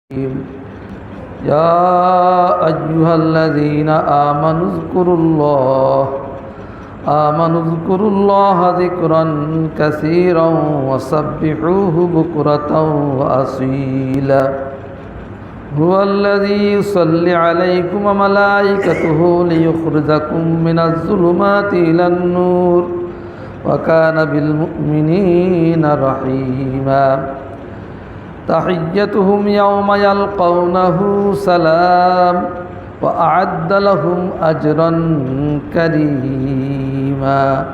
يا أيها الذين آمنوا اذكروا الله ذكرا كثيرا وسبحوه بكرة وأصيلا هو الذي يصلي عليكم وملائكته ليخرجكم من الظلمات إلى النور وكان بالمؤمنين رحيما تحيتهم يوم يلقونه سلام وأعد لهم أجرا كريما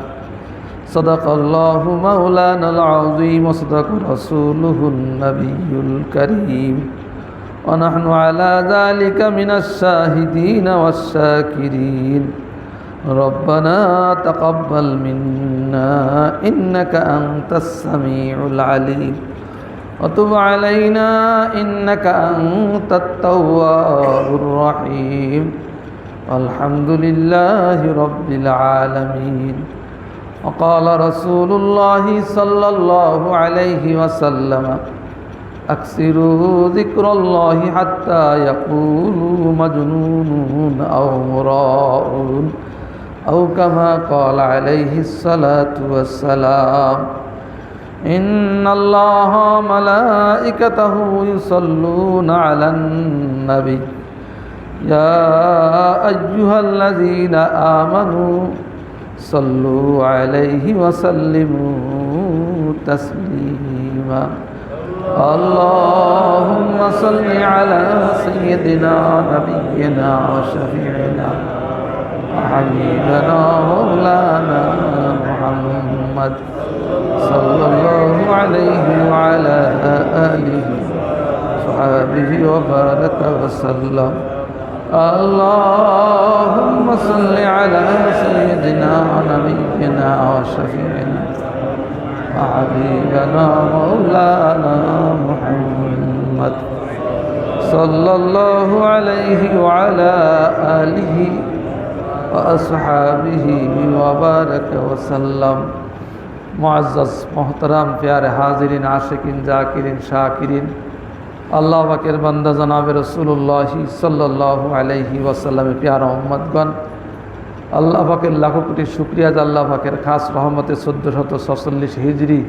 صدق الله مولانا العظيم وصدق رسوله النبي الكريم ونحن على ذلك من الشاهدين والشاكرين ربنا تقبل منا إنك أنت السميع العليم وتب علينا إنك أنت التواب الرحيم والحمد لله رب العالمين وقال رسول الله صلى الله عليه وسلم أكثروا ذكر الله حتى يقولوا مجنون أو مراء أو كما قال عليه الصلاة والسلام إن الله ملائكته يصلون على النبي يا أيها الذين آمنوا صلوا عليه وسلموا تسليما اللهم صل على سيدنا نبينا وشفيعنا وحبيبنا مولانا محمد صلى الله عليه وعلى آله وصحبه وبارك وسلم اللهم صل على سيدنا نبينا وشفيعنا وحبيبنا مولانا محمد صلى الله عليه وعلى آله وأصحابه وبارك وسلم मुअज़्ज़ज़ मोहतरम प्यारे हाज़िरीन आशिकीन जाकिरीन शाकिरीन अल्लाह पाकेर बंदा जनाब रसूलुल्लाह सल्लल्लाहु अलैहि वसल्लम प्यारा उम्मतगण अल्लाह पाकेर लाखों कोटी शुक्रिया अल्लाह पाकेर खास रहमते 1446 हिजरी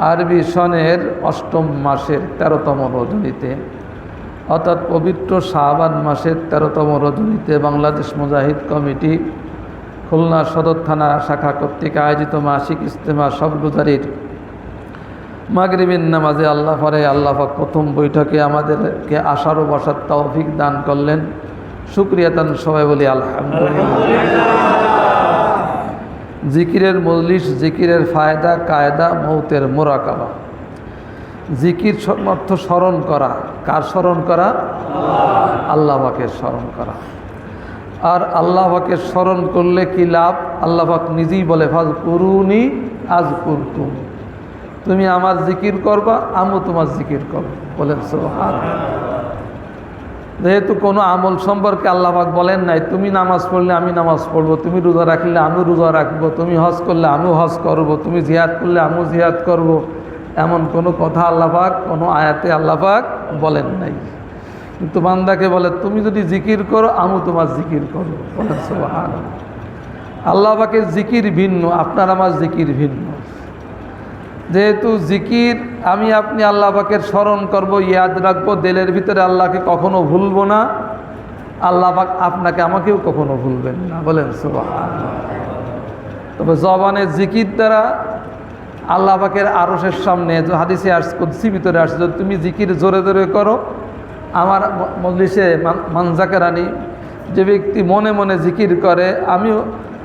आरबी सनेर अष्टम मासेर 13तम रजनीते अर्थात पवित्र शाबान मासेर 13तम रजनीते बांग्लादेश मुजाहिद कमिटी খুলনা সদর থানা শাখা কর্তৃক আয়োজিত মাসিক ইজতেমা সবগুজারির মাগরিবের নামাজে আল্লাহ পরে আল্লাহ পাক প্রথম বৈঠকে আমাদেরকে আসার ও বসার তৌফিক দান করলেন। শুকরিয়া তান সবাই বলি আলহামদুলিল্লাহ। জিকিরের মজলিস, জিকিরের ফায়দা কায়দা, মৌতের মোরাকাবা। জিকির অর্থ স্মরণ করা। কার স্মরণ করা? আল্লাহ পাকের স্মরণ করা। আর আল্লাহ পাকে স্মরণ করলে কি লাভ? আল্লাহ পাক নিজেই বলে ফাযকুরুনি আযকুরকুম, তুমি আমার জিকির করবা, আমিও তোমার জিকির করব। বলেন সুবহানাল্লাহ। যেহেতু কোনো আমল সম্পর্কে আল্লাহ পাক বলেন নাই তুমি নামাজ পড়লে আমি নামাজ পড়ব, তুমি রোজা রাখলে আমি রোজা রাখবো, তুমি হজ করলে আমিও হজ করব, তুমি জিহাদ করলে আমিও জিহাদ করব, এমন কোনো কথা আল্লাহ পাক কোনো আয়াতে আল্লাহ পাক বলেন নাই। কিন্তু বান্দাকে বলে তুমি যদি জিকির করো আমিও তোমার জিকির করো। বলেন সুবহানাল্লাহ। আল্লাহ পাকের জিকির ভিন্ন, আপনার আমার জিকির ভিন্ন। যেহেতু জিকির আমি আপনি আল্লাহ পাকের স্মরণ করব, ইয়াদ রাখবো, দিলের ভিতরে আল্লাহকে কখনো ভুলবো না, আল্লাহ পাক আপনাকে আমাকেও কখনো ভুলবেন না। বলেন সুবহানাল্লাহ। তবে জবানের জিকির দ্বারা আল্লাহ পাকের আরশের সামনে যে হাদিসে কুদসি ভিতরে আসছে, যদি তুমি জিকির জোরে জোরে করো, আমার মজলিসে মানজাকেরানি যে ব্যক্তি মনে মনে জিকির করে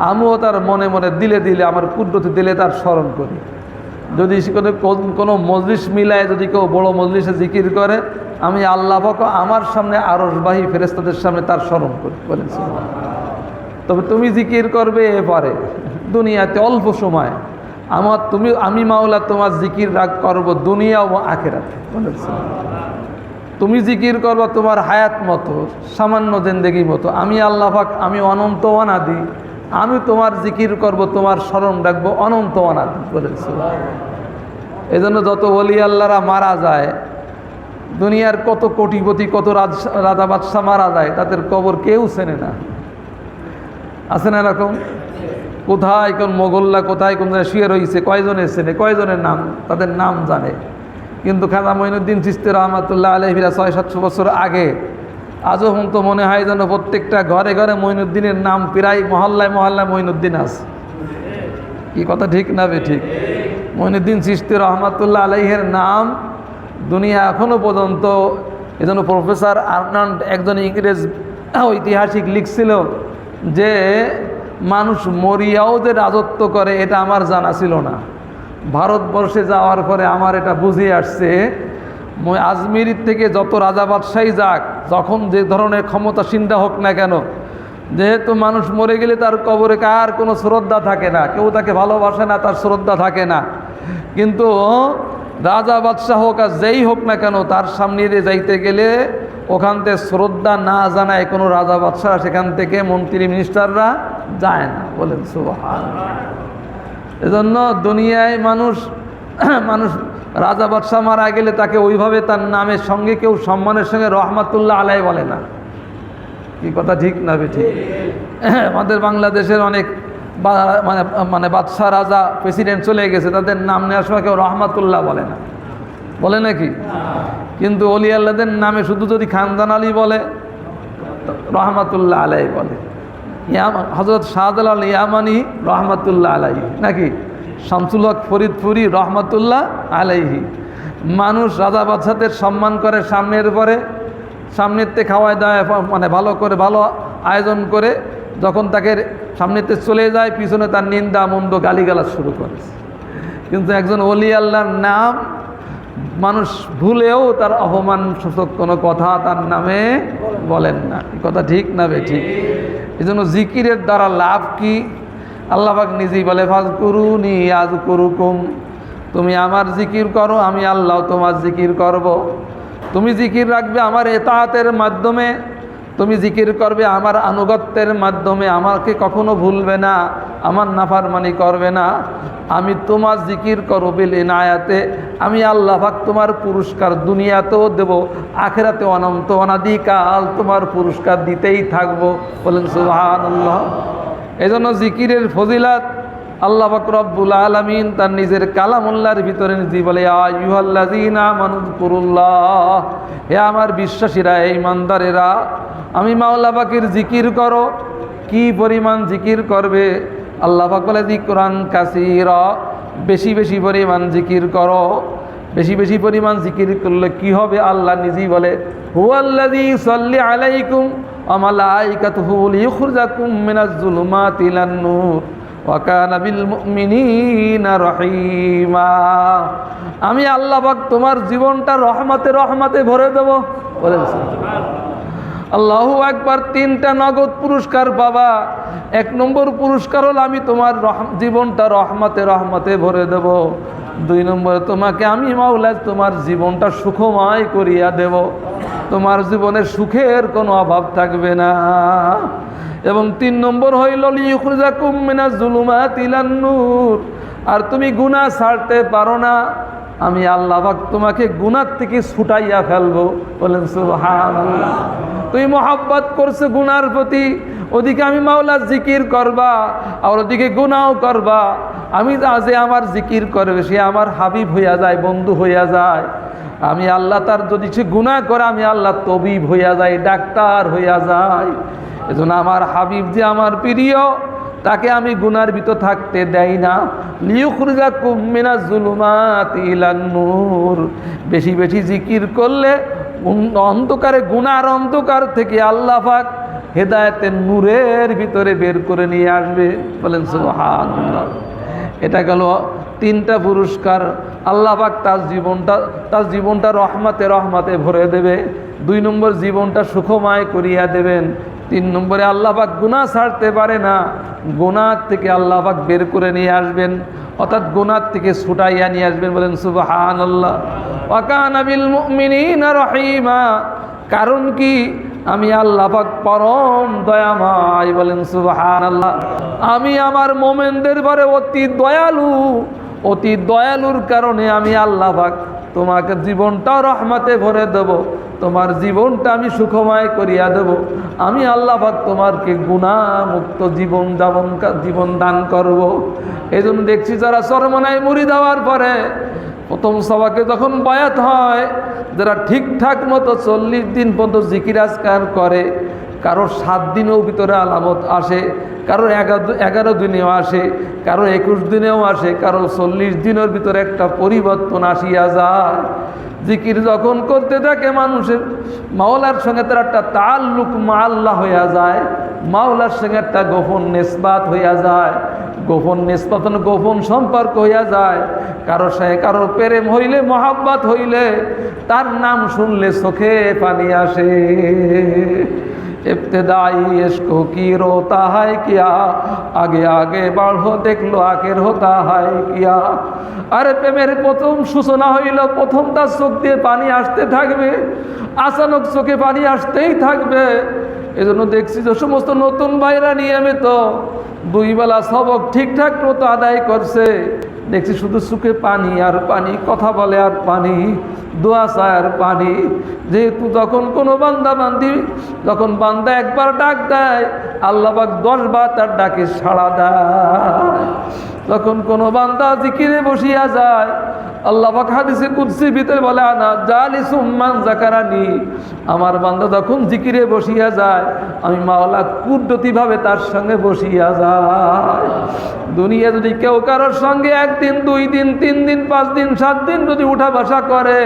আমিও তার মনে মনে দিলে দিলে আমার কুদরতে দিলে তার স্মরণ করি। যদি কোনো মজলিস মিলায় যদি কেউ বড় মজলিসে জিকির করে, আমি আল্লাহ পাক আমার সামনে আরশবাহী ফেরেশতাদের সামনে তার স্মরণ করি। বলেন তবে তুমি জিকির করবে এবারে দুনিয়াতে অল্প সময়, আমি মাওলা তোমার জিকির রাগ করবো দুনিয়া ও আখিরাতে। বলেন তুমি জিকির করবা তোমার হায়াত মতো, সামান্য জিন্দেগি মতো, আমি আল্লাহ পাক আমি অনন্ত অনাদি, আমি তোমার জিকির করব, তোমার স্মরণ রাখবো অনন্ত অনাদি। বলেছে এই জন্য যত ওলি আল্লাহরা মারা যায় দুনিয়ার কত কোটিপতি কত রাজা বাদশাহ মারা যায়, তাদের কবর কেউ চেনে না, আছে না এরকম? কোথায় কোন মোগল্লা কোথায় কোন জায়গায় শুয়ে রয়েছে, কয়জনের চেনে, কয়জনের নাম তাদের নাম জানে। কিন্তু খাজা মঈনুদ্দিন চিশতি রহমাতুল্লাহ আলাইহিরা 600-700 বছর আগে আজও তো মনে হয় যেন প্রত্যেকটা ঘরে ঘরে মঈনুদ্দিনের নাম, প্রায় মহল্লায় মহল্লায় মঈনুদ্দিন আছে। কি কথা ঠিক না বে ঠিক? মঈনুদ্দিন চিশতি রহমাতুল্লাহ আলাইহির নাম দুনিয়া এখনও পর্যন্ত, এজন্য প্রফেসর আর্নাল্ড একজন ইংরেজ ঐতিহাসিক লিখছিল যে মানুষ মরিয়াও যে রাজত্ব করে এটা আমার জানা ছিল না। ভারতবর্ষে যাওয়ার পরে আমার এটা বুঝে আসছে, আজমির থেকে যত রাজা বাদশাহী যাক, যখন যে ধরনের ক্ষমতাসীনটা হোক না কেন, যেহেতু মানুষ মরে গেলে তার কবরে কার কোনো শ্রদ্ধা থাকে না, কেউ তাকে ভালোবাসে না, তার শ্রদ্ধা থাকে না। কিন্তু রাজা বাদশাহ হোক আর যেই হোক না কেন, তার সামনে দিয়ে যাইতে গেলে ওখান থেকে শ্রদ্ধা না জানায় কোনো রাজা বাদশাহ সেখান থেকে মন্ত্রী মিনিস্টাররা যায় না। বলেন সুবহানাল্লাহ। এজন্য দুনিয়ায় মানুষ রাজা বাদশাহ মারা গেলে তাকে ওইভাবে তার নামের সঙ্গে কেউ সম্মানের সঙ্গে রহমাতুল্লাহ আলাই বলে না। কি কথা ঠিক না বে ঠিক? আমাদের বাংলাদেশের অনেক মানে বাদশাহ রাজা প্রেসিডেন্ট চলে গেছে, তাদের নাম নেওয়ার সময় কেউ রহমাতুল্লাহ বলে না, বলে নাকি? কিন্তু অলি আল্লাহদের নামে শুধু যদি খানদান আলী বলে, রহমাতুল্লাহ আলাই বলে। হযরত শাহজালাল ইয়ামানি রহমাতুল্লাহ আলাইহি, নাকি শামসুল হক ফরিদপুরি রহমাতুল্লাহ আলাইহি। মানুষ রাজা বাদশাদের সম্মান করে, সামনেতে খাওয়ায় দেয়, মানে ভালো করে ভালো আয়োজন করে, যখন তাকে সামনেতে চলে যায় পিছনে তার নিন্দা মন্দ গালিগালাজ শুরু করে। কিন্তু একজন ওলি আল্লাহর নাম মানুষ ভুলেও তার অপমানসূচক কোনো কথা তার নামে বলেন না। কথা ঠিক না বে ঠিক? এই জন্য জিকিরের দ্বারা লাভ কি? আল্লাহ পাক নিজেই বলে, ফাযকুরুনি আযকুরুকুম, তুমি আমার জিকির করো, আমি আল্লাহ তোমার জিকির করব। তুমি জিকির রাখবে আমার ইতাআতের মাধ্যমে, তুমি জিকির করবে আমার আনুগত্যের মাধ্যমে, আমাকে কখনো ভুলবে না, আমার নাফরমানি করবে না। আমি তোমার জিকির করো বিল ইনায়াতে, আমি আল্লাহ পাক তোমার পুরস্কার দুনিয়াতেও দেব, আখিরাতে অনন্ত অনাদিকাল তোমার পুরস্কার দিতেই থাকবো। বলেন সুবহানাল্লাহ। এজন্য জিকিরের ফজিলাত আল্লাহ পাক রব্বুল আলামিন তার নিজের কালামুল্লাহর ভিতরে নিজে বলে, আইয়ুহাল্লাযীনা আমানুযকুরুল্লাহ, হে আমার বিশ্বাসীরা, এই ইমানদারেরা, আমি মাওলা পাকের জিকির করো। কি পরিমাণ জিকির করবে? আল্লাহ পাক বলে, যিকরান কাসীরা, বেশি বেশি পরিমাণ জিকির করো। বেশি বেশি পরিমাণ জিকির করলে কি হবে? আল্লাহ নিজেই বলে, হুয়াল্লাযী ইউসাল্লি আলাইকুম ওয়া মালাইকাতুহু লিইখরিজাকুম মিনাজ যুলুমাতি ইলান নূর ওয়া কানা বিল মুমিনিনা রহিমা। আমি আল্লাহ পাক তোমার জীবনটা রহমতে রহমতে ভরে দেব। বলেন আল্লাহু আকবার। 3টা নগদ পুরস্কার পাবা। 1 নম্বর পুরস্কার হলো আমি তোমার জীবনটা রহমতে রহমতে ভরে দেব। 2 নম্বরে তোমাকে আমি মাওলা তোমার জীবনটা সুখময় করিয়া দেব, তোমার জীবনের সুখের কোনো অভাব থাকবে না। এবং 3 নম্বর হইল লিইখরিজাকুম মিনাজ যুলুমাতি ইলান নূর। আর তুমি গুনাহ ছাড়তে পারো না, আমি আল্লাহ পাক তোমাকে গুনাহ থেকে ছুটাইয়া ফেলবো। বলেন সুবহানাল্লাহ। তুমি মহব্বত করছো গুনার প্রতি, ওদিকে আমি মাওলার জিকির করবা, আর ওদিকে গুনাহও করবা। আমি যে আমার জিকির করবে সে আমার হাবিব হইয়া যায়, বন্ধু হইয়া যায়। আমি আল্লাহ তার যদি সে গুনাহ করে, আমি আল্লাহ তবিব হইয়া যাই, ডাক্তার হইয়া যায়। এজন্য আমার হাবিব যে আমার প্রিয়, তাকে আমি গুনার ভিতর থাকতে দেই না। লিইখরিজাকুম মিনাজ যুলুমাতি ইলান নূর। বেশি বেশি জিকির করলে অন্ধকারে, গুনার অন্ধকার থেকে আল্লাহ পাক হেদায়েতের নূরের ভিতরে বের করে নিয়ে আসবে। বলেন সুবহানাল্লাহ। এটা গেল 3টা পুরস্কার। আল্লাহ পাক তার জীবনটা রহমতে রহমতে ভরে দেবে। 2 নম্বর জীবনটা সুখময় করিয়া দেবেন। 3 নম্বরে আল্লাহ পাক গুনাহ ছাড়তে পারে না, গুনাহ থেকে আল্লাহ পাক বের করে নিয়ে আসবেন, অর্থাৎ গুনাহ থেকে ছুটাইয়া নিয়ে আসবেন। বলেন সুবহানাল্লাহ। ওয়া কানা বিল মুমিনিনা রহিমা। কারণ কি? আমি আল্লাহ পাক পরম দয়াময়। বলেন সুবহানাল্লাহ। আমি আমার মুমিনদের পরে অতি দয়ালু। অতি দয়ালুর কারণে আমি আল্লাহ পাক তোমাকে জীবনটাও রহমতে ভরে দেব, তোমার জীবনটা আমি সুখময় করিয়া দেব। আমি আল্লাহ পাক তোমাকে গুনাহমুক্ত জীবন দান করব। এই জন্য দেখছি যারা চরমনায় মুড়ি দেওয়ার পরে প্রথম সবাকে যখন বায়াত হয়, যারা ঠিকঠাক মতো 40 দিন পর্যন্ত জিকির আজকার করে, কারোর 7 দিনেও ভিতরে আলামত আসে, কারোর 11 দিনেও আসে, কারো 21 দিনেও আসে, কারো 40 দিনের ভিতরে একটা পরিবর্তন আসিয়া যায়। জিকির যখন করতে থাকে মানুষের মাওলার সঙ্গে তার একটা তাল্লুক আল্লাহ হইয়া যায়, মাওলার সঙ্গে একটা গোপন নিসবাত হইয়া যায়, গোপন নিসবাত গোপন সম্পর্ক হইয়া যায়। কারোর সঙ্গে কারোর প্রেম হইলে, মহাব্বত হইলে, তার নাম শুনলে চোখে পানি আসে। इब्तिदाई इश्क की रोता है क्या, आगे आगे बढ़ो देख लो आखिर होता है क्या। আরে প্রেমের প্রথম সূচনা হইল, প্রথম তার চোখ দিয়ে পানি আসতে থাকবে, আচানক চোখে পানি আসতেই থাকবে। এজন্য দেখছি যে সমস্ত নতুন ভাইরা নিয়মিত 2 বেলা সবক ঠিকঠাক মতো আদায় করছে, দেখছি শুধু চোখে পানি আর পানি, কথা বলে আর পানি, দোয়া চায় আর পানি। যেহেতু যখন কোনো যখন বান্দা একবার ডাক দেয়, আল্লাহ পাক 10 বার তার ডাকে সাড়া দেয়। যখন কোনো বান্দা জিকিরে বসিয়া যায়, আল্লাহ পাক হাদিসে কুদসির ভিতরে বলে, আনা জালিসুম মান যাকারানি, আমার বান্দা যখন জিকিরে বসিয়া যায়, আমি মাওলা কুদরতিভাবে তার সঙ্গে বসিয়া যায়। দুনিয়া যদি কেউ কারোর সঙ্গে 1 দিন 2 দিন 3 দিন 5 দিন 7 দিন যদি উঠা বসা করে,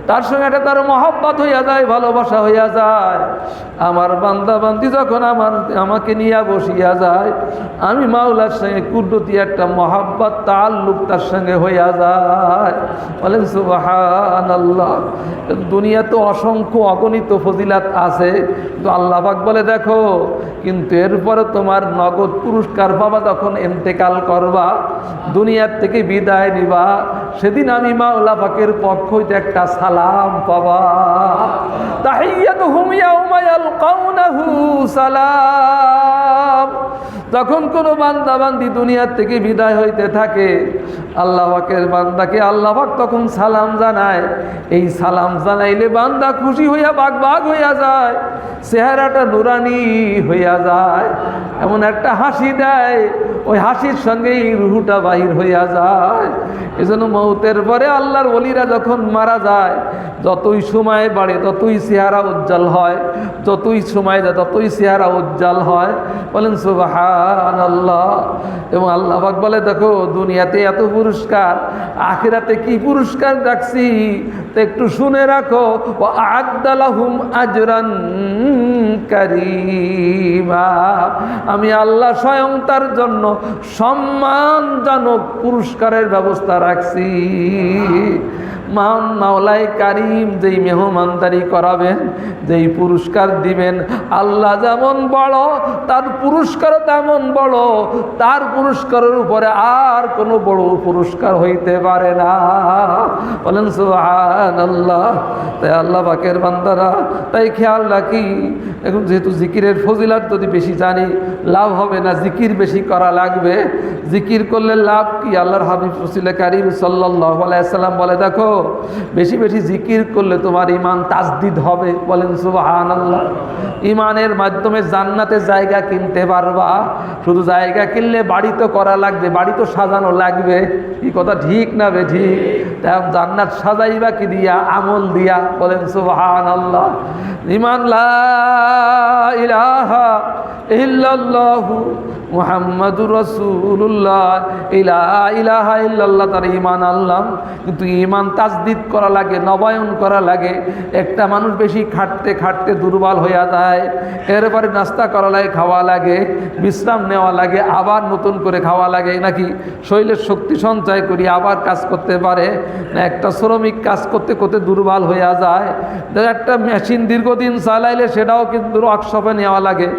তার সঙ্গে একটা তার মহব্বত হইয়া যায়, ভালোবাসা হইয়া যায়। আমার বান্দা বান্দি যখন আমাকে নিয়ে বসিয়া যায়, আমি মাওলার সঙ্গে কুদরতি একটা মহব্বত তাল্লুক তার সঙ্গে হইয়া যায়। বলেন সুবহানাল্লাহ। দুনিয়া তো অসংখ্য অগণিত ফজিলাত আছে, তো আল্লাহ পাক বলে দেখো, কিন্তু এরপরে তোমার নগদ পুরস্কার পাবা যখন ইন্তেকাল করবা, দুনিয়ার থেকে বিদায় নিবা, সেদিন আমি মাওলা পাকের পক্ষ হইতে একটা সালাম পাবা। তাহিয়াতুহুম ইয়াউমা ইয়ালকাউনাহু সালাম। যখন কোনো বান্দা বান্দি দুনিয়ার থেকে বিদায় হইতে থাকে, আল্লাহ পাকের বান্দাকে আল্লাহ পাক তখন সালাম জানায়। এই সালাম জানাইলে বান্দা খুশি হইয়া বাগ হইয়া যায়, চেহারাটা নুরানি হইয়া যায়, এমন একটা হাসি দেয়, ওই হাসির সঙ্গেই রুহুটা বাহির হইয়া যায়। এজন্য মৌতের পরে আল্লাহর ওলিরা যখন মারা যায়, যতই সময় বাড়ে ততই চেহারা উজ্জ্বল হয়, যতই সময় যায় ততই চেহারা উজ্জ্বল হয়। বলেন সুবহানাল্লাহ। এবং আল্লাহ পাক বলে দেখো, দুনিয়াতে এত পুরস্কার, আখিরাতে কি পুরস্কার রাখছি তো একটু শুনে রাখো। ওয়া আ'আদ্দা লাহুম আজরান কারীমা, আমি আল্লাহ স্বয়ং তার জন্য সম্মানজনক পুরস্কারের ব্যবস্থা রাখছি। মহান মাওলায়ে কারীম যেই মেহমানদারি করাবেন, যেই পুরস্কার দিবেন, আল্লাহ যেমন বড় তার পুরস্কারও তেমন বড়, তার পুরস্কারের উপরে আর কোনো বড় পুরস্কার হইতে পারে না। বলেন সুবহানাল্লাহ। তাই আল্লাহ পাকের বান্দারা তাই খেয়াল রাখি, এখন যেহেতু জিকিরের ফজিলত যদি বেশি জানি লাভ হবে না, জিকির বেশি করা লাগবে। জিকির করলে লাভ কি? আল্লাহর হাবিব রাসূল কারীম সাল্লাল্লাহু আলাইহি ওয়াসাল্লাম বলে দেখো, বেশি বেশি জিকির করলে তোমার ঈমান তাজদিদ হবে। বলেন সুবহানাল্লাহ। ঈমানের মাধ্যমে জান্নাতে জায়গা কিনতে পারবা। শুধু জায়গা কিনলে বাড়ি তো করা লাগবে, বাড়ি তো সাজানো লাগবে। এই কথা ঠিক না বে ঠিক? তাই জান্নাত সাজাইবা কি দিয়া? আমল দিয়া। বলেন সুবহানাল্লাহ। ঈমান লা ইলাহা ইল্লাল্লাহু মুহাম্মাদুর রাসূলুল্লাহ, লা ইলাহা ইল্লাল্লাহ, তার ঈমান আনলাম, কিন্তু ঈমান তাজদিদ করা লাগে, নবায়ন করা লাগে। একটা মানুষ বেশি খাটতে খাটতে দুর্বল হইয়া যায়, এরপরে নাস্তা করা লাগে, খাওয়া লাগে, বিশ্রাম নেওয়া লাগে, আবার নতুন করে খাওয়া লাগে, নাকি শরীরের শক্তি সঞ্চয় করি আবার কাজ করতে পারে না। একটা শ্রমিক কাজ করতে করতে দুর্বল হইয়া যায়। একটা মেশিন দীর্ঘদিন চালাইলে সেটাও কিন্তু ওয়ার্কশপে নেওয়া লাগে,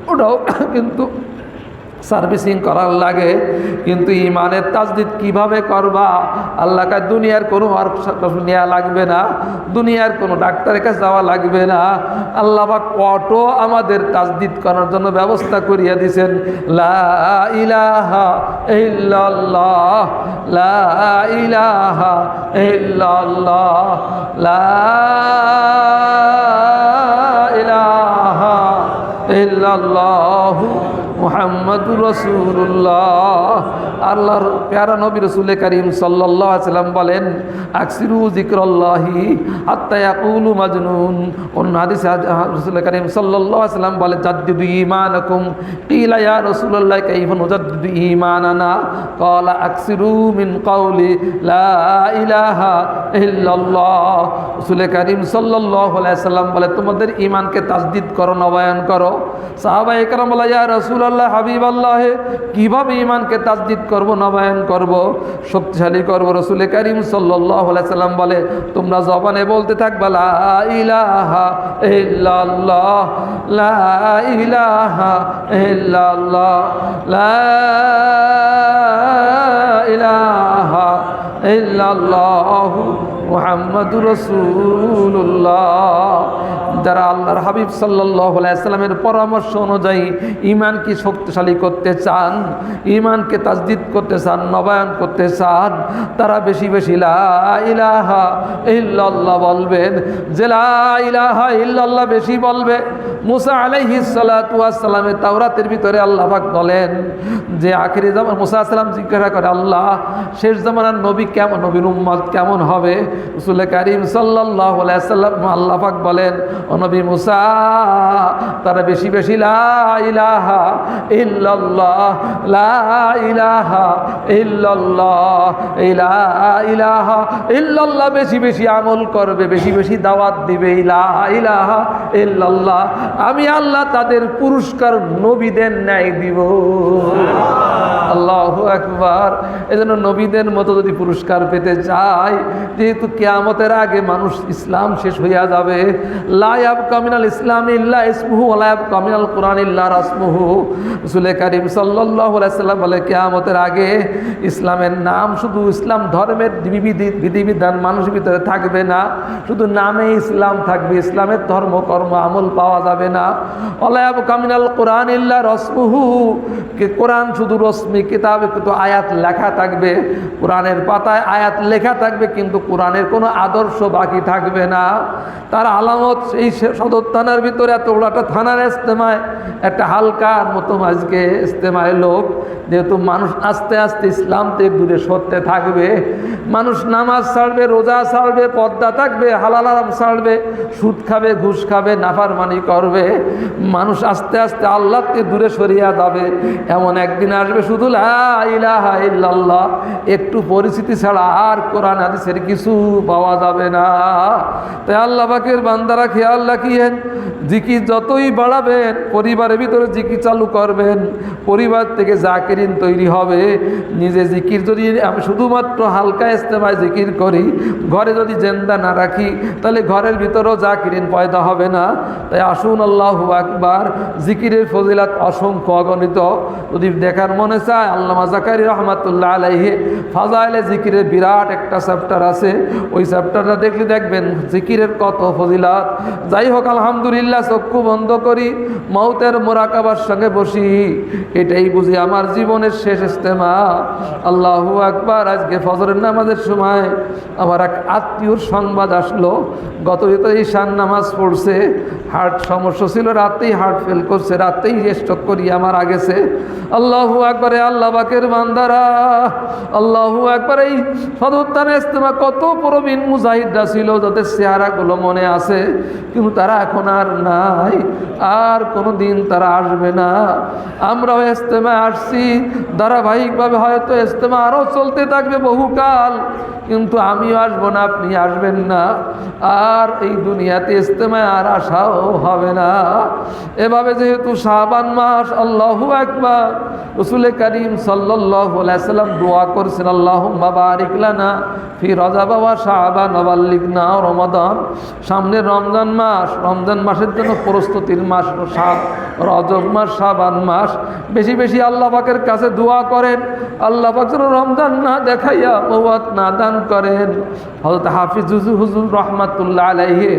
ওটাও কিন্তু সার্ভিসিং করার লাগে, কিন্তু ইমানের তাজদিদ কিভাবে করবা? আল্লাহ কাছে দুনিয়ার কোনো ওয়ার্কশপ নেওয়া লাগবে না, দুনিয়ার কোনো ডাক্তারের কাছে যাওয়া লাগবে না। আল্লাহ পাক অটো আমাদের তাজদিদ করার জন্য ব্যবস্থা করিয়া দিয়েছেন। লা ইলাহা ইল্লাল্লাহ, লা ইলাহা ইল্লাল্লাহ, লা ইলাহা ইল্লাল্লাহু মুহাম্মাদুর রাসূলুল্লাহ। আল্লাহর প্যারা নবী রাসূল করিম সাল্লাল্লাহু আলাইহি ওয়াসাল্লাম বলেন, আকসিরু যিকরাল্লাহি হাত্তা ইয়াকুলু মাজনুন। অন্য হাদিসে রাসূল করিম সাল্লাল্লাহু আলাইহি ওয়াসাল্লাম বলেন, জাদ্দিদু ঈমানাকুম। কিলা ইয়া রাসূলুল্লাহ কাইফা নুজাদ্দিদু ঈমানানা? ক্বালা আকসিরু মিন কাওলি লা ইলাহা ইল্লাল্লাহ। রাসূল করিম সাল্লাল্লাহু আলাইহি ওয়াসাল্লাম বলে, তোমাদের ঈমানকে তাজদীদ করো, নবায়ন করো। সাহাবায়ে কেরাম বলে, ইয়া রাসূলুল্লাহ, হাবিবাল্লাহ, কিভাবে ঈমানকে তাজদীদ করব, নবায়ন করব, শক্তিশালী করব? রাসূল করিম সাল্লাল্লাহু আলাইহি ওয়াসাল্লাম বলে, তোমরা জবানে বলতে থাকবা লা ইলাহা ইল্লাল্লাহ, লা ইলাহা ইল্লাল্লাহ, লা ইলাহা ইল্লাল্লাহ মুহাম্মাদুর রাসূলুল্লাহ। যারা আল্লাহর হাবিব সাল্লাল্লাহু আলাইহি ওয়াসাল্লামের পরামর্শ অনুযায়ী ঈমানকে শক্তিশালী করতে চান, ঈমানকে তাজদীদ করতে চান, নবায়ন করতে চান, তারা বেশি বেশি লা ইলাহা ইল্লাল্লাহ বলবেন। যে লা ইলাহা ইল্লাল্লাহ বেশি বলবে, মুসা আলাইহিস সালাতু ওয়াস সালামের তাওরাতের ভিতরে আল্লাহ পাক বলেন যে আখিরি জামান মুসা আলাইহিস সালাম জিজ্ঞাসা করে, আল্লাহ শেষ জামানার নবী কেমন, নবীর উম্মত কেমন হবে? রাসূল করিম সাল্লাল্লাহু আলাইহি ওয়াসাল্লাম আল্লাহ পাক বলেন, ও নবী মুসা, তারা বেশি বেশি লা ইলাহা ইল্লাল্লাহ, লা ইলাহা ইল্লাল্লাহ, লা ইলাহা ইল্লাল্লাহ বেশি বেশি আমল করবে, বেশি বেশি দাওয়াত দিবে লা ইলাহা ইল্লাল্লাহ। আমি আল্লাহ তাদের পুরস্কার নবীদের ন্যায় দিব। আল্লাহু আকবার। এজন্য নবীদের মতো যদি পুরস্কার পেতে চাই, যেহেতু কিয়ামতের আগে মানুষ ইসলাম শেষ হইয়া যাবে, লা ইয়াবকা মিনাল ইসলামি ইল্লা ইসমুহু ওয়া লা ইয়াবকা মিনাল কুরআনি ইল্লা রাসমুহু। রাসূল করিম সাল্লাল্লাহু আলাইহি ওয়াসাল্লাম বলে, কিয়ামতের আগে ইসলামের নাম, শুধু ইসলাম ধর্মের বিধিবিধান মানুষের ভিতরে থাকবে না, শুধু নামে ইসলাম থাকবে, ইসলামের ধর্ম কর্ম আমল পাওয়া যাবে না। ওয়া লা ইয়াবকা মিনাল কুরআনি ইল্লা রাসমুহু, কোরআন শুধু রসমি কিতাবে কিন্তু আয়াত লেখা থাকবে, কোরআনের পাতায় আয়াত লেখা থাকবে, কিন্তু কোরআনের কোনো আদর্শ বাকি থাকবে না। তার আলামত এই সদর থানার ভিতরে এত বড় একটা থানার ইজতেমায় একটা হালকার মতো আজকে ইজতেমায় লোক, যেহেতু মানুষ আস্তে আস্তে ইসলাম থেকে দূরে সরতে থাকবে, মানুষ নামাজ ছাড়বে, রোজা ছাড়বে, পর্দা থাকবে, হালাল হারাম ছাড়বে, সুদ খাবে, ঘুষ খাবে, নাফরমানি করবে, মানুষ আস্তে আস্তে আল্লাহ থেকে দূরে সরিয়া যাবে। এমন একদিন আসবে শুধু লা ইলাহা ইল্লাল্লাহ, একটু পরিচিতি ছাড়া আর কোরআন হাদিসের কিছু পাওয়া যাবে না। তাই আল্লাহ পাকের বান্দারা খেয়াল রাখিয়েন, জিকির যতই বাড়াবেন, পরিবারের ভিতরে জিকির চালু করবেন, পরিবার থেকে জাকিরিন তৈরি হবে। নিজে জিকির যদি আমি শুধুমাত্র হালকা ইস্তেমায় জিকির করি, ঘরে যদি জেন্দা না রাখি, তাহলে ঘরের ভিতরেও জাকিরিন পয়দা হবে না। তাই আসুন, আল্লাহু আকবার। জিকিরের ফজিলাত অসংখ্য অগণিত। যদি দেখার মনে চায়, আল্লামা জাকারি রহমাতুল্লাহ আলাইহি ফাজাইলে জিকিরের বিরাট একটা চ্যাপ্টার আছে, ওই চ্যাপ্টারটা দেখলে দেখবেন জিকিরের কত ফজিলাত। যাই হোক, আলহামদুলিল্লাহ, চক্ষু বন্ধ করি, মৌতের মোরাকাবার সঙ্গে বসি, এটাই বুঝি আমার জীবনের শেষ ইজতেমা। আল্লাহু আকবার। আজকে ফজরের নামাজের সময় আমার এক আত্মীয়র সংবাদ আসলো, গত ঈশান নামাজ পড়ছে, হার্ট সমস্যা ছিল, রাতেই হার্ট ফেল করছে, রাতেই স্ট্রোক করিয়া মারা গেছে। আল্লাহু আকবার। আল্লাহ পাকের বান্দারা, আল্লাহু আকবার। এই সদরতানে ইজতেমা কত প্রবীণ মুজাহিদরা ছিল, যাদের চেহারাগুলো মনে আছে, কিন্তু তারা এখন আর নাই, আর কোনো দিন তারা আসবে না। আমরাও ইজতেমা আসছি ধারাবাহিকভাবে, হয়তো ইজতেমা আরও চলতে থাকবে বহুকাল, কিন্তু আমিও আসবো না, আপনি আসবেন না, আর এই দুনিয়াতে ইজতেমায় আর আসাও হবে না। এভাবে যেহেতু শাবান মাস, আল্লাহু আকবার, রাসূল করিম সাল্লাল্লাহু আলাইহি ওয়াসাল্লাম দোয়া করছেন, আল্লাহুম্মা বারিক লানা ফি রজব ওয়া শাবান ওয়া বাল্লিগনা রমাদান। সামনে রমজান মাস, মাস, রমজান মাসের জন্য প্রস্তুতির মাস, রজব মাস, শাবান মাস। বেশি বেশি আল্লাহ পাকের কাছে দোয়া করেন, আল্লাহ পাক যেন রমজান না দেখাইয়া মওয়াত না দান করেন। হযরত হাফিজ হুজুর রহমাতুল্লাহ আলাইহি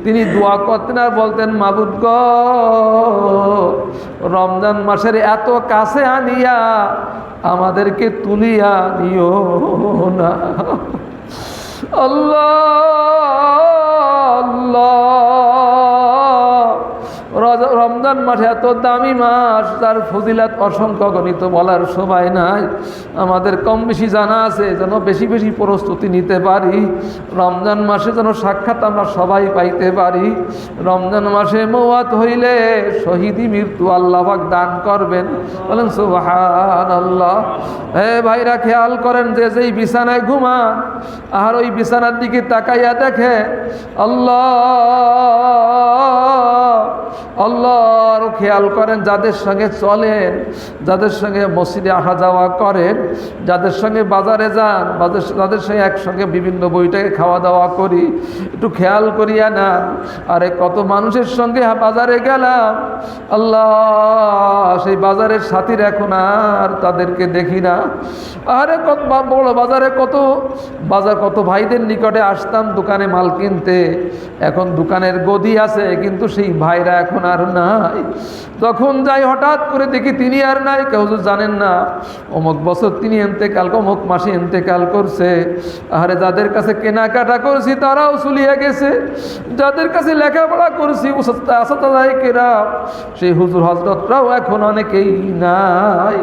তিনি দোয়া করতেন আর বলতেন, মাবুদ গো, রমজান মাসের এত কাছে আনিয়া আমাদেরকে তুলিয়া নিও না। আল্লাহ আল্লাহ, রমজান মাস এত দামি মাস, তার ফজিলাত অসংখ্য গণিত বলার সময় নাই। আমাদের কম বেশি জানা আছে, যেন বেশি বেশি প্রস্তুতি নিতে পারি, রমজান মাসে যেন সাক্ষাৎ আমরা সবাই পাইতে পারি। রমজান মাসে মওয়াত হইলে শহীদি মৃত্যু আল্লাহ পাক দান করবেন, বলেন সুবহানাল্লাহ। হে ভাইরা, খেয়াল করেন যে যেই বিছানায় ঘুমান আর ওই বিছানার দিকে তাকাইয়া দেখে আল্লাহ আল্লাহ। আরও খেয়াল করেন যাদের সঙ্গে চলেন, যাদের সঙ্গে মসজিদে আসা যাওয়া করেন, যাদের সঙ্গে বাজারে যান, যাদের সঙ্গে একসঙ্গে বিভিন্ন বইটাকে খাওয়া দাওয়া করি, একটু খেয়াল করিয়া না। আরে কত মানুষের সঙ্গে বাজারে গেলাম, আল্লাহ, সেই বাজারের সাথীর এখন আর তাদেরকে দেখি না। আরে কত বড় বাজারে কত ভাইদের নিকটে আসতাম দোকানে মাল কিনতে, এখন দোকানের গদি আছে কিন্তু সেই ভাইরা এখন আর নাই। যখন যাই হঠাৎ করে দেখি তিনি আর নাই, কেউ জানেন না অমুক বছর তিনি ইন্তেকাল, অমুক মাসে ইন্তেকাল করছে। আরে যাদের কাছে কেনাকাটা করছি তারাও চলিয়ে গেছে, যাদের কাছে লেখাপড়া করছি সেই হুজুর হজরতরাও এখন অনেকেই নাই।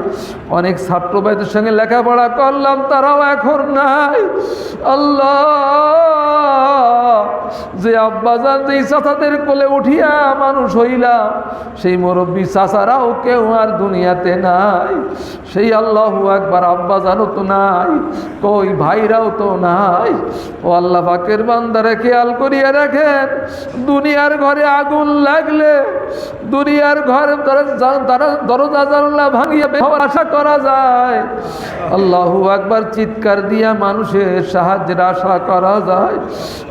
অনেক ছাত্র ভাইদের সঙ্গে লেখাপড়া করলাম, তারাও এখন নাই। আল্লাহ, যে আব্বাজান যেই চাচাদের কোলে উঠিয়া মানুষ হইলাম, সেই মুরব্বী চাচারাও কেউ আর দুনিয়াতে নাই। সেই আল্লাহু আকবার, আব্বাজানও তো নাই, কই ভাইরাও তো নাই। ও আল্লাহ পাকের বান্দারে খেয়াল করিয়া রাখেন, দুনিয়ার ঘরে আগুন লাগলে দুনিয়ার ঘরে দরজা জানলা ভাঙিয়া বের আশা করা যায়, আল্লাহু আকবার চিৎকার দিয়া মানুষের সাহায্যের আশা করা যায়।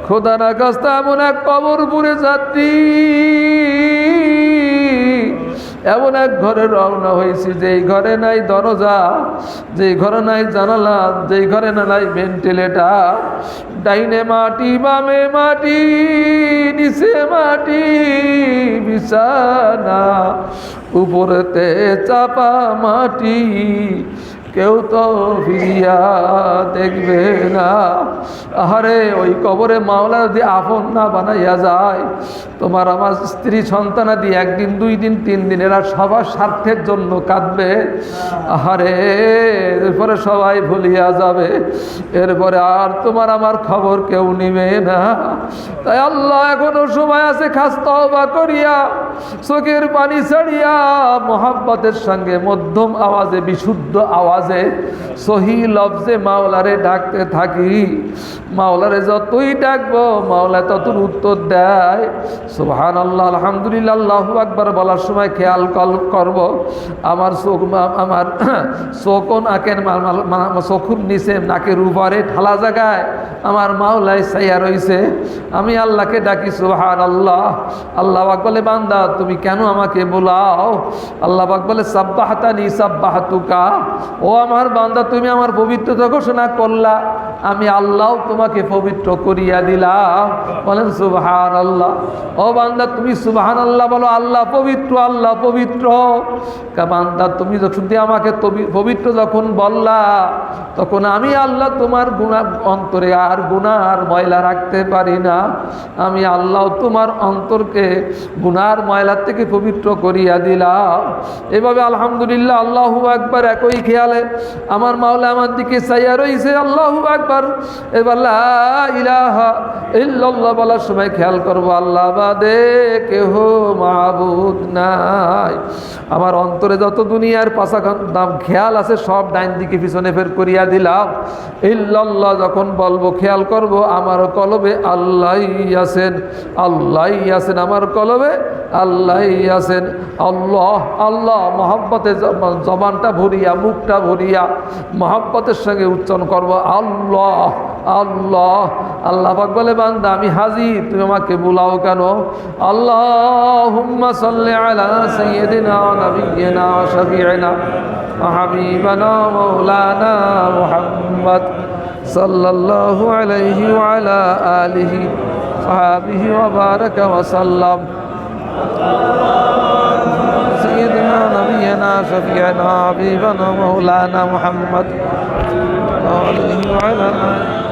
খোদা না খাস্তা এমন এক কবরপুরে যাত্রী, এমন এক ঘরে রওনা হয়েছি যেই ঘরে নাই দরজা, যেই ঘরে নাই জানালা, যেই ঘরে নাই ভেন্টিলেটার, ডাইনে মাটি বামে মাটি নিচে মাটি বিছানা, উপরেতে চাপা মাটি, কেউ তো ফিরিয়া দেখবে না। আহারে, ওই কবরে মাওলা যদি আপন না বানাইয়া যায়, তোমার আমার স্ত্রী সন্তানাদি একদিন, 2 দিন, 3 দিন এরা সবার স্বার্থের জন্য কাঁদবে। আহারে, এরপরে সবাই ভুলিয়া যাবে, এরপরে আর তোমার আমার খবর কেউ নিবে না। তাই আল্লাহ এখনো সময় আছে, খাস তওবা করিয়া চোখের পানি ছাড়িয়া মোহাব্বতের সঙ্গে মধ্যম আওয়াজে, বিশুদ্ধ আওয়াজে, সহি লফজে মাওলারে ডাকতে থাকি। মাওলারে যতই ডাকবো মাওলা ততই উত্তর দেয়। সুবহানাল্লাহ, আলহামদুলিল্লাহ, আল্লাহু আকবার বলার সময় খেয়াল করব আমার চোখ নাকের চোখের নিচে, নাকের উপরে ঠালা জায়গায় আমার মাওলাই ছাইয়া রইছে। আমি আল্লাহকে ডাকি সুবহানাল্লাহ। আল্লাহ পাক বলে, বান্দা তুমি কেন আমাকে বোলাও? আল্লাহ পাক বলে, সাব্বাহাতানি সাব্বাহাতুকা, ও আমার বান্দা তুমি আমার পবিত্রতা ঘোষণা করলা, আমি আল্লাহ তোমাকে পবিত্র করিয়া দিলাম। বলেন সুবহানাল্লাহ। ও বান্দা তুমি সুবহানাল্লাহ বলো, আল্লাহ পবিত্র, আল্লাহ পবিত্র। বান্দা তুমি যখন আমাকে পবিত্র যখন বললা, তখন আমি আল্লাহ তোমার গুনাহ অন্তরে আর গুনার ময়লা রাখতে পারি না। আমি আল্লাহ তোমার অন্তরকে গুনার ময়লার থেকে পবিত্র করিয়া দিলাম। এভাবে আলহামদুলিল্লাহ, আল্লাহু আকবার, একই খেয়ালে আমার মাওলা আমার দিকে চাইয়া রইছে। আল্লাহু আকবার। এবার লা ইলাহা ইল্লাল্লাহ বলার সময় খেয়াল করবো, আল্লাহ বাদে কেহ মাবুদ নাই। আমার অন্তরে যত দুনিয়ার পাশাখান দাম খেয়াল আছে সব ডাইন দিকে পিছনে ফের করিয়া দিলাম। ইল্লাল্লাহ যখন বলবো খেয়াল করব আমার কলবে আল্লাহই আছেন, আল্লাহই আছেন, আমার কলবে আল্লাহই আছেন। আল্লাহ আল্লাহ মহব্বতে জবানটা ভরিয়া, মুখটা ভরিয়া মহব্বতের সঙ্গে উচ্চারণ করব, আল্লাহ আল্লাহ আল্লাহ পাক বলে বান্দা আমি হাজির, তুমি আমাকে বুলাও কেন? আল্লাহুম্মা সাল্লি আলা সাইয়্যিদিনা ওয়া নাবিয়্যিনা ওয়া শাফিঈনা ওয়া হাবিবানা মাওলানা মুহাম্মদ সাল্লাল্লাহু আলাইহি ওয়া আলা আলিহি সাহাবিহি ওয়া বারাকা ওয়া সাল্লাম। سيدنا نبينا شفيعنا حبيبنا مولانا محمد وعلى آله وعلى آله